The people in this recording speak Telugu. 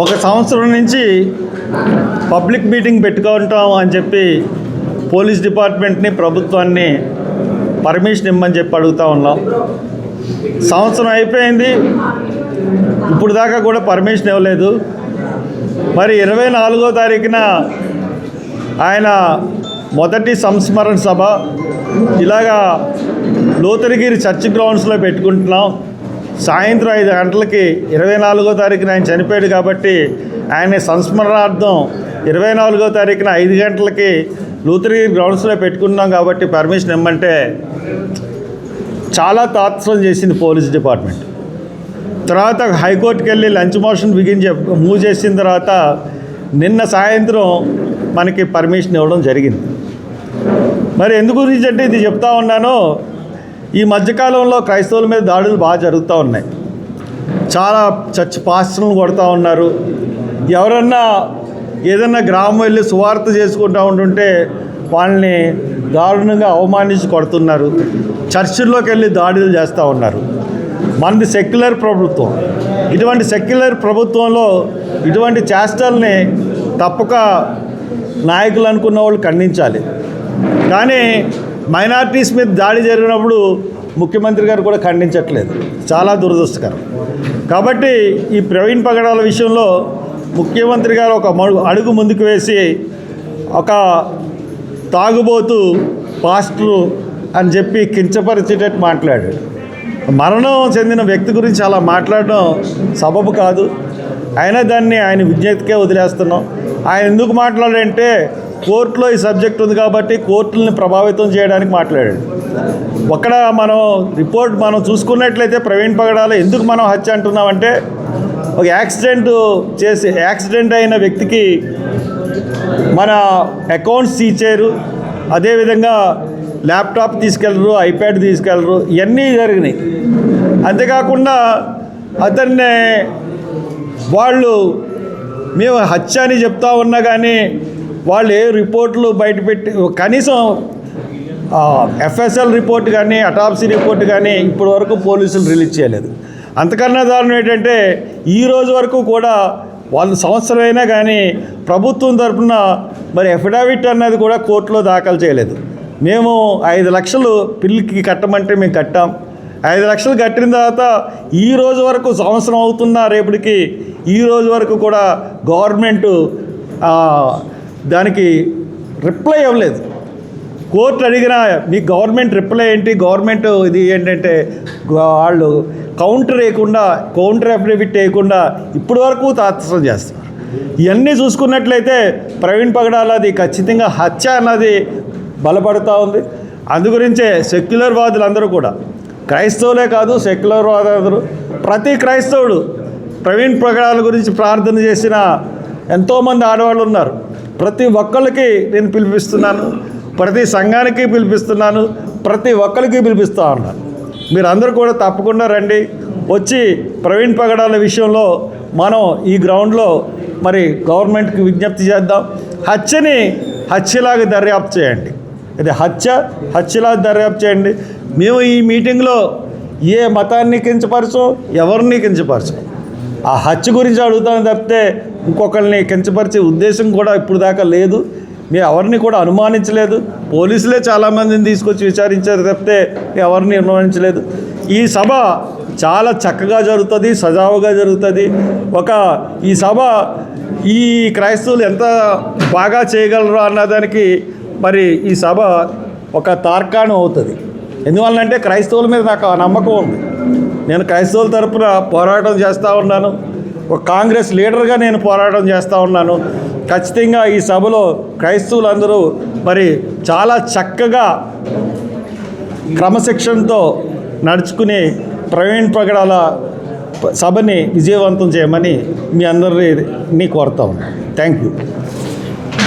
ఒక సంవత్సరం నుంచి పబ్లిక్ మీటింగ్ పెట్టుకుంటాం అని చెప్పి పోలీస్ డిపార్ట్మెంట్ని ప్రభుత్వాన్ని పర్మిషన్ ఇమ్మని చెప్పి అడుగుతూ ఉన్నాం. సంవత్సరం అయిపోయింది, ఇప్పుడు దాకా కూడా పర్మిషన్ ఇవ్వలేదు. మరి 24వ తారీఖున ఆయన మొదటి సంస్మరణ సభ ఇలాగా లోతరిగిరి చర్చ్ గ్రౌండ్స్లో పెట్టుకుంటున్నాం. సాయంత్రం 5 గంటలకి 24వ తారీఖున ఆయన చనిపోయాడు కాబట్టి ఆయన సంస్మరణార్థం 24వ తారీఖున 5 గంటలకి లూథరగిరి గ్రౌండ్స్లో పెట్టుకున్నాం కాబట్టి పర్మిషన్ ఇమ్మంటే చాలా తాత్సరం చేసింది పోలీస్ డిపార్ట్మెంట్. తర్వాత హైకోర్టుకి వెళ్ళి లంచ్ మోషన్ మూవ్ చేసిన తర్వాత నిన్న సాయంత్రం మనకి పర్మిషన్ ఇవ్వడం జరిగింది. మరి ఎందుకు గురించి అంటే ఇది చెప్తా ఉన్నాను, ఈ మధ్యకాలంలో క్రైస్తవుల మీద దాడులు బాగా జరుగుతూ ఉన్నాయి. చాలా చర్చ్ పాస్టర్లను కొడుతూ ఉన్నారు. ఎవరన్నా ఏదన్నా గ్రామం వెళ్ళి సువార్త చేసుకుంటూ ఉంటుంటే వాళ్ళని దారుణంగా అవమానించి కొడుతున్నారు. చర్చిల్లోకి వెళ్ళి దాడులు చేస్తూ ఉన్నారు. మనది సెక్యులర్ ప్రభుత్వం. ఇటువంటి సెక్యులర్ ప్రభుత్వంలో ఇటువంటి చేష్టల్ని తప్పక నాయకులు అనుకున్న వాళ్ళు ఖండించాలి. కానీ మైనారిటీస్ మీద దాడి జరిగినప్పుడు ముఖ్యమంత్రి గారు కూడా ఖండించట్లేదు. చాలా దురదృష్టకరం. కాబట్టి ఈ ప్రవీణ్ పగడాల విషయంలో ముఖ్యమంత్రి గారు ఒక అడుగు ముందుకు వేసి ఒక తాగుబోతు పాస్టరు అని చెప్పి కించపరిచేటట్టు మాట్లాడాడు. మరణం చెందిన వ్యక్తి గురించి అలా మాట్లాడడం సబబు కాదు. అయినా దాన్ని ఆయన విజ్ఞతకే వదిలేస్తున్నాం. ఆయన ఎందుకు మాట్లాడంటే కోర్టులో ఈ సబ్జెక్ట్ ఉంది కాబట్టి కోర్టులని ప్రభావితం చేయడానికి మాట్లాడాడు. అక్కడ మనం చూసుకున్నట్లయితే ప్రవీణ్ పగడాల ఎందుకు మనం హత్య అంటున్నామంటే ఒక యాక్సిడెంట్ అయిన వ్యక్తికి మన అకౌంట్స్ తీసేరు, అదేవిధంగా ల్యాప్టాప్ తీసుకెళ్ళరు, ఐప్యాడ్ తీసుకెళ్ళరు, ఇవన్నీ జరిగినాయి. అంతేకాకుండా అతన్ని వాళ్ళు మేము హత్య అని చెప్తా ఉన్నా కానీ వాళ్ళు ఏ రిపోర్ట్లు బయటపెట్టి కనీసం FSL రిపోర్ట్ కానీ అటాప్సీ రిపోర్ట్ కానీ ఇప్పటి వరకు పోలీసులు రిలీజ్ చేయలేదు. అంతకన్నా దారుణం ఏంటంటే ఈ రోజు వరకు కూడా వాళ్ళు సంవత్సరమైనా కానీ ప్రభుత్వం తరఫున మరి అఫిడవిట్ అన్నది కూడా కోర్టులో దాఖలు చేయలేదు. మేము 5 లక్షలు పిల్లికి కట్టమంటే మేము కట్టాం. 5 లక్షలు కట్టిన తర్వాత ఈ రోజు వరకు సంవత్సరం అవుతున్నా రేపటికి ఈ రోజు వరకు కూడా గవర్నమెంటు దానికి రిప్లై ఇవ్వలేదు. కోర్టు అడిగినా మీ గవర్నమెంట్ రిప్లై ఏంటి, గవర్నమెంట్ ఇది ఏంటంటే వాళ్ళు కౌంటర్ అఫిడవిట్ వేయకుండా ఇప్పటి వరకు తాత్సరం చేస్తున్నారు. ఇవన్నీ చూసుకున్నట్లయితే ప్రవీణ్ పగడాలది ఖచ్చితంగా హత్య అన్నది బలపడుతూ ఉంది. అందుగురించే సెక్యులర్ వాదులందరూ కూడా క్రైస్తవులే కాదు సెక్యులర్ వాదులందరూ ప్రతి క్రైస్తవుడు ప్రవీణ్ పగడాల గురించి ప్రార్థన చేసిన ఎంతోమంది ఆడవాళ్ళు ఉన్నారు. ప్రతి ఒక్కరికి నేను పిలిపిస్తున్నాను, ప్రతి సంఘానికి పిలిపిస్తున్నాను, ప్రతి ఒక్కరికి పిలిపిస్తూ ఉన్నాను. మీరందరూ కూడా తప్పకుండా రండి, వచ్చి ప్రవీణ్ పగడాల విషయంలో మనం ఈ గ్రౌండ్లో మరి గవర్నమెంట్కి విజ్ఞప్తి చేద్దాం. హత్యని హత్యలాగా దర్యాప్తు చేయండి. ఇది హత్యలాగా దర్యాప్తు చేయండి. మేము ఈ మీటింగ్లో ఏ మతాన్ని కించపరచం, ఎవరిని కించపరచం. ఆ హత్య గురించి అడుగుతాను తప్పితే ఇంకొకరిని కించపరిచే ఉద్దేశం కూడా ఇప్పుడు దాకా లేదు. మేము ఎవరిని కూడా అనుమానించలేదు. పోలీసులే చాలామందిని తీసుకొచ్చి విచారించారు తప్పితే ఎవరిని అనుమానించలేదు. ఈ సభ చాలా చక్కగా జరుగుతుంది, సజావుగా జరుగుతుంది. ఈ సభ ఈ క్రైస్తవులు ఎంత బాగా చేయగలరు అన్నదానికి మరి ఈ సభ ఒక తార్కాణం అవుతుంది. ఎందువల్లంటే క్రైస్తవుల మీద నాకు ఆ నమ్మకం ఉంది. నేను క్రైస్తవుల తరపున పోరాటం చేస్తూ ఉన్నాను. ఒక కాంగ్రెస్ లీడర్గా నేను పోరాటం చేస్తూ ఉన్నాను. ఖచ్చితంగా ఈ సభలో క్రైస్తవులందరూ మరి చాలా చక్కగా క్రమశిక్షణతో నడుచుకుని ప్రవీణ్ పగడాల సభని విజయవంతం చేయమని మీ అందరినీ కోరుతా ఉన్నాను. Thank you.